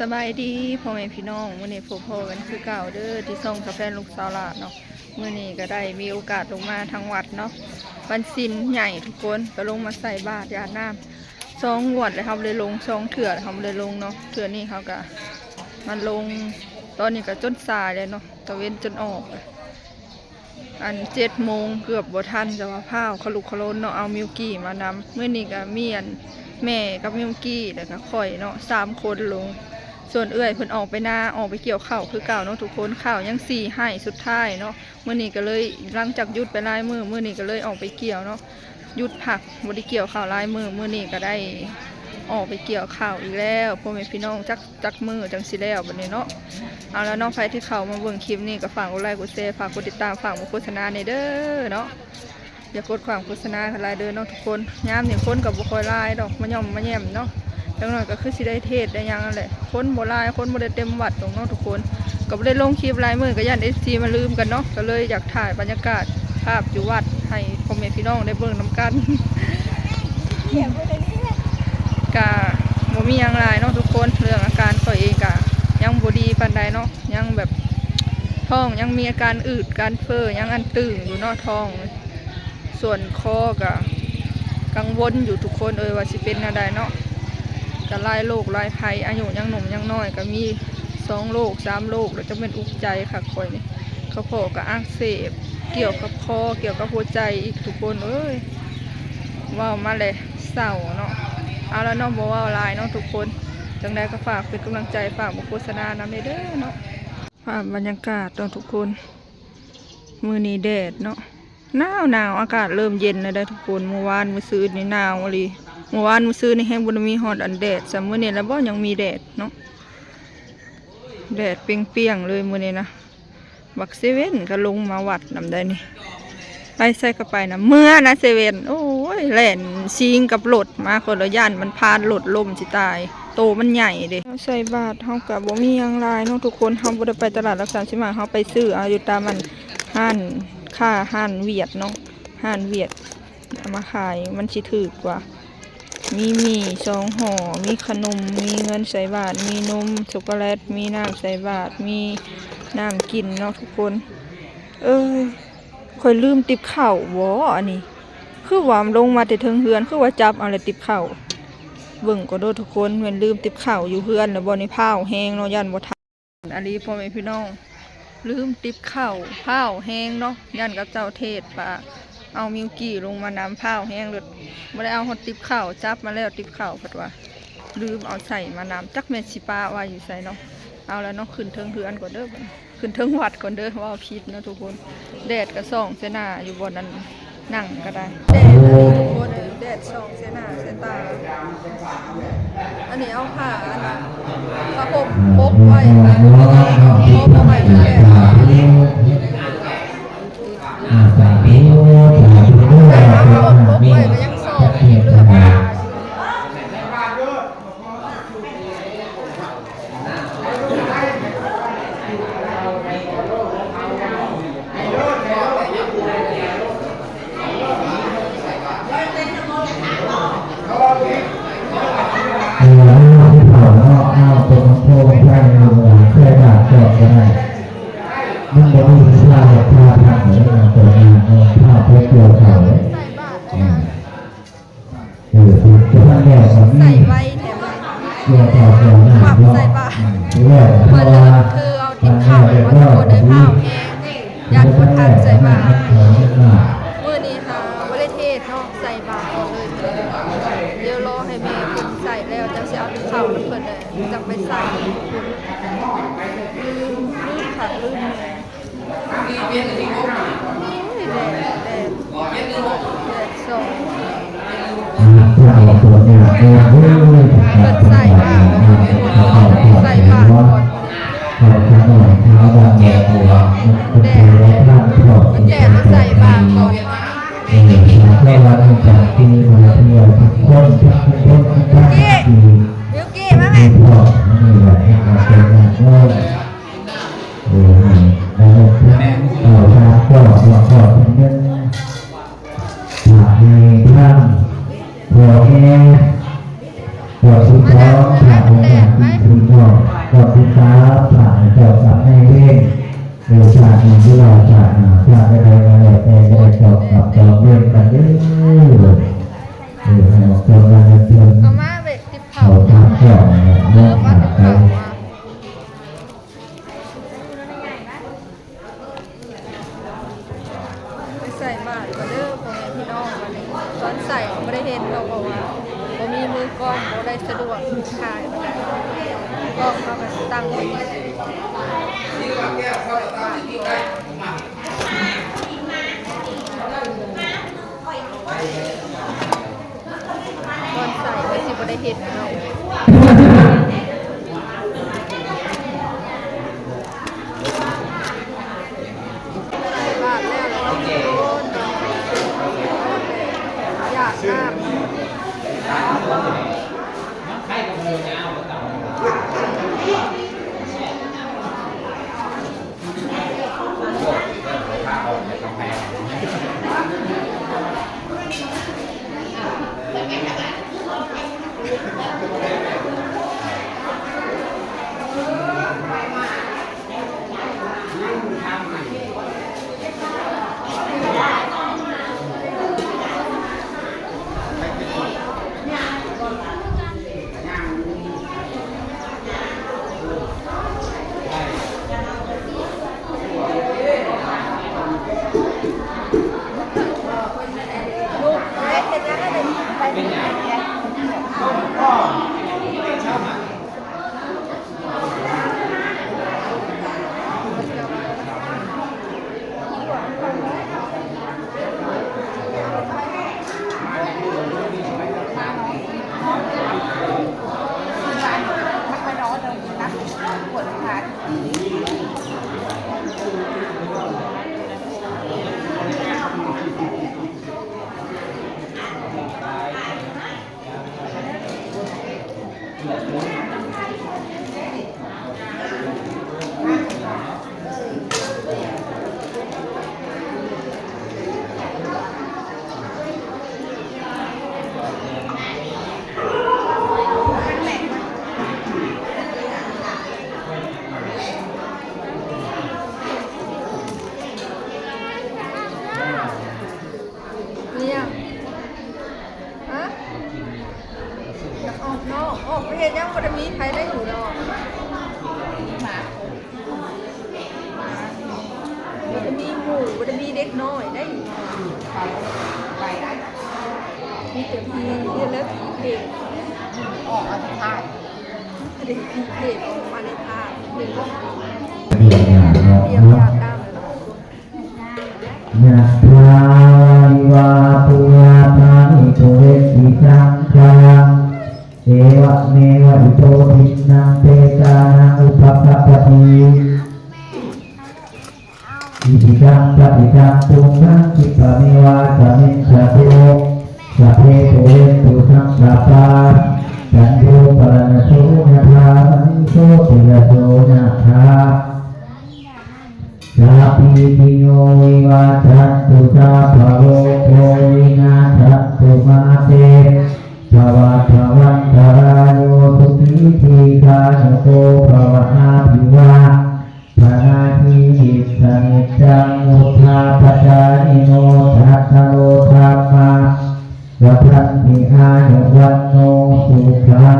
สบายดีพ่อแม่พี่น้องมื้อนี้พบกันคือเก่าเด้อที่ส่งกาแฟลูกสาวละเนาะมื้อนี้ก็ได้มีโอกาสลงมาทางวัดเนาะวันศีลใหญ่ทุกคนก็ลงมาใส่บาตรญาติน้ำ2 งวดเลยครับเลยลง2 เถื่อครับเลยลงเนาะเถื่อนี้เขาก็มันลงตอนนี้ก็จนสายเลยเนาะตะเว้นจนออกอัน7 โมงเกือบบ่ทันจะว่าพาวขลุกขล้นเนาะเอามิวกี้มานำมื้อนี้ก็มีอันแม่กับมิวกี้แล้วก็ข่อยเนาะ3 คนลงส่วนเอื้อยเพิ่นออกไปนาออกไปเกี่ยวข้าวคือเก่าเนาะทุกคนข้าวยัง4 ให้สุดท้ายเนาะมื้อนี้ก็เลยหลังจากหยุดไปหลายมื้อนี้ก็เลยออกไปเกี่ยวเนาะหยุดพักบ่ได้เกี่ยวข้าวหลายมื้อนี้ก็ได้ออกไปเกี่ยวข้าวอีกแล้วพ่อแม่พี่น้องจักมื้อจังสิแล้วบัดนี้เนาะเอาแล้วน้องไฟที่เข้ามาเบิ่งคลิปนี้ก็ฝากกดไลค์กดแชร์ฝากกดติดตามฝากบ่โฆษณาในเด้อเนาะอย่ากดความโฆษณาหลายเด้อเนาะทุกคนยามนี่คนก็บ่ค่อยหลายดอกมาย่อมมาแย้มเนาะจังหน่อยก็คือสิได้เทศได้ยังนั่นแหละคนโบราณคนโบได้เต็มวัดตรงเนาะทุกคนก็บ่ได้ลงคลิปหลายมื้อก็ย่าน FC มาลืมกันเนาะก็เลยอยากถ่ายบรรยากาศภาพอยู่วัดให้พ่อแม่พี่น้องได้เบิ่งนำกันกะบ่มีหยังหลายเนาะทุกคนเรื่องอาการตัวเองกะยังบ่ดีปานใดเนาะยังแบบท้องยังมีอาการอืดการเฟ้อยังอันตึงอยู่เนาะท้องส่วนคอก็กังวลอยู่ทุกคนว่าสิเป็นอะไรเนาะก็หลายโรคหลายภัยอายุยังหนุ่มยังน้อยก็มี2 โรค 3 โรคแล้วจะเป็นอุกใจค่ะคอยนี่เขาพอกับอักเสบเกี่ยวกับคอเกี่ยวกับหัวใจอีกทุกคนว้าวมาเลยเศร้าเนาะเอาแล้วน้องบอกว่าลายเนาะทุกคนจังใดก็ฝากเป็นกำลังใจฝากบุโฆษณานำเด้อเนาะภาพบรรยากาศตอนทุกคนมื้อนี้แดดเนาะหนาวอากาศเริ่มเย็นแล้วได้ทุกคนเมื่อวานมื้อซื้อนี่หนาวเลยเมื่อวานมื้อซื้อนี่แห้งบ่ได้มีฮอดอันแดดแต่มื้อนี้แล้วบ่ยังมีแดดเนาะแดดเปรี้ยงๆเลยมื้อนี้นะบักเซเว่นก็ลงมาวัดนำได้นี่ไปใส่กระไปนะเมื่อนะเซเว่นโอ้ยแล่นซิงกับรถมาคนละย่านมันพานรถล่มสิตายโตมันใหญ่เด้ใส่บาทเฮาก็บ่มีหยังหลายเนาะทุกคนเฮาบ่ได้ไปตลาดรักษาสิมาเฮาไปซื้อเอาอยู่ตามมันห้านค่าห้านเวียดเนาะห้านเวียดเอามาขายมันสิถูกกว่ามี2 ห่อมีขนมมีเงินใส่บาทมีนมช็อกโกแลตมีน้ำใส่บาทมีน้ำกินเนาะทุกคนค่อยลืมติบข้าวบ่อันนี้คือว่าลงมาแต่ถึงเฮือนคือว่าจับเอาเลยติบข้าวเบิ่งก็โดดทุกคนเหมือนลืมติบข้าวอยู่เฮือนแล้วบ่นี่พาวแห้งเนาะยันบ่ทันอันนี้พ่อแม่พี่น้องลืมติบข้าวพาวแห้งเนาะยันกับเจ้าเทศป่าเอามิวกี้ลงมาน้ำพาวแห้งเลยไม่ได้เอาหดติบข้าวจับมาแล้วติบข้าวพัดว่าลืมเอาใส่มาน้ำจักเม็ดสิปาว่าอยู่ใส่เนาะเอาแล้วเนาะขึ้นเทิงเฮือนก่อนเด้อขึ้นเทิงวัดก่อนเด้อว่าพิษเนาะทุกคนแดดก็ส่องเสนาอยู่บนนั้นนั่งก็ได้แดดทุกคนแดดส่องเสนาเสตาอันนี้เอาผ้าอันนั้นผ้าห่มพกไว้พกไว้แดดไว้ก็ยังส่องอยู่เรื่องมันจะมีชาติภาพทางเหนือตัวงานภาพเพชรตัวเขาจะทำแนวของนี่เกี่ยวกับเรื่องนั้นเนาะเรื่องเพราะว่าทางแนวเป็นว่าแบบนี้ยันคนทานใส่บาตรมื้อนี้ค่ะบ่ได้เทศเนาะใส่บาตรเลยเดี๋ยวรอให้แม่เพิ่นใส่แล้วจะสิเอาข้าวเพิ่นเลยจะไปใส่ลืมค่ะลืมแดดส่องเปิดใส่บ้างใส่บ้างก่อนแดดมาใส่บ้างก่อนวิวกี้มาไหมหัวแง่หัว เดี๋ยวชาตินี้ที่เราชาติหนาชาติได้มาแล้วแต่ได้จบกับจบเรื่องกันเด้อให้ออกจากกันเพื่อน เอามาเวทติบเผา เขาทำก่อน เริ่ เริ่ ม ม มา หา ติบ กั เผาน มาไปใส่บาตรก็เด้อพ่อแม่พี่น้องวันนี้ตอนใส่ไม่ได้เห็นเราบอกว่าบ่มีมือกล้องบ่ได้สะดวกถ่ายบ่ได้กล้องเขาก็ตั้งไว้ตอนใส่ไว้สิบ่ได้เห็นเนาะใส่บาตรแล้วแล้วก็โดนอยากน้ำ ลูกไปเห็นยังไงไปเป็นยังไงเนี่ยฮะอยากออกนอกออกไปเห็นยังวันนี้ใครได้อยู่นอกมันจะมีหมูมันจะมีเด็กน้อยได้อยู่นอกมีแต่ผีเรียนแล้วผีเด็ก ออกมาถ่าย เด็กผีเด็กออกมาในภาพหนึ่ง เรียนอย่าง เตรียม เนาะ ยาตาม ยะถาวาปุญญาภานิโตเวทิสังฆังเอวะเมวะอิโตทินังเตตานังอุปกัปปติอิทิตังปฏิตังตุงนังคิปะเมวะสมิงสะโตสัพเพโตเวตุสังสะปาจันโทปรณโสยะถามิโสติยโสยะถาสัพพิติโยวิวัชชันตุสัพพะโรโควินาศตุมาเตภวัตวันตรายโยสุขีทีฆานุโกภวะอาภิวาภานาทิหิสนิจจังมุทธาปจานิโนทัตตโลธรรมาวัฏันติอายุวันโนสุขัง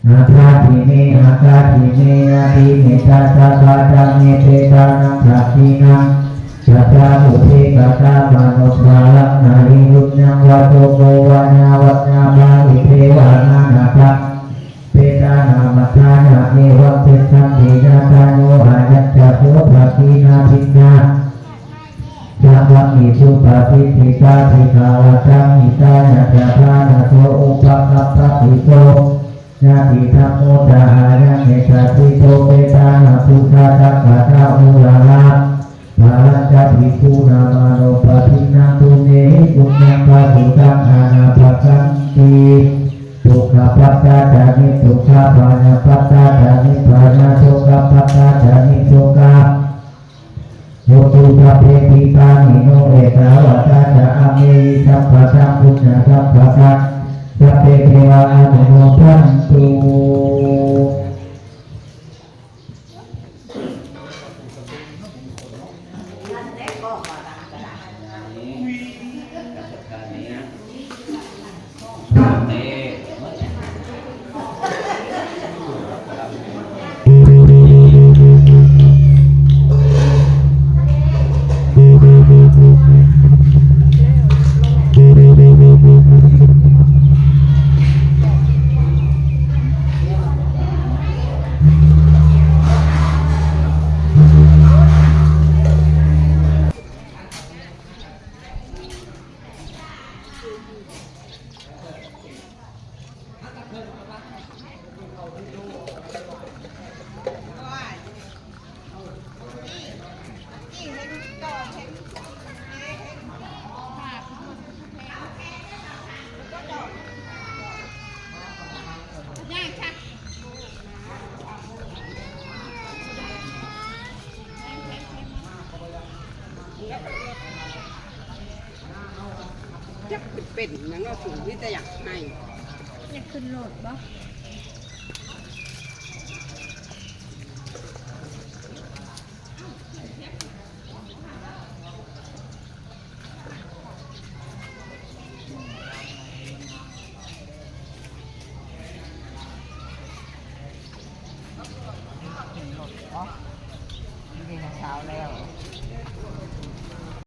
อาคาทิเมอาคาทิเมอาทิเมตาตาบาตาเมเตตานังสัพพินังสัตตาอุเทกตามนุสาลังนาริยุญญังวัตโตโกวานาวัจนาบาลิเทวานานาคะเปตานามัทานาเอวังเตสันตินาตาโยอายัจจโสภะคีนาภิกขาจักวังอิสุปะปิติกาภิกขาวจังอิตานะจาภานะโตอุปกัปปติโตนาทิธรรมโมตาหายังเมตติโตเปตานาภุตาตักขะทาอุลาลาภาลัญจภิกขุนามาโนปะทินังตุเนหิปุญญังปะตุตังอานาปะกันติทุกขปัตตาจานิทุกขภานะปัตตาจานิภานะโสกปัตตาจานิโสกะโยตุภะเพติตานิโนเอกาวตาจาอเมหิสัพพะสัมพุทธะสัพพะสั สัพเพเทวาอนุโมทันตุจะเป็นยังก็สูงที่จะอยากให้ อยากขึ้นโหลดบ่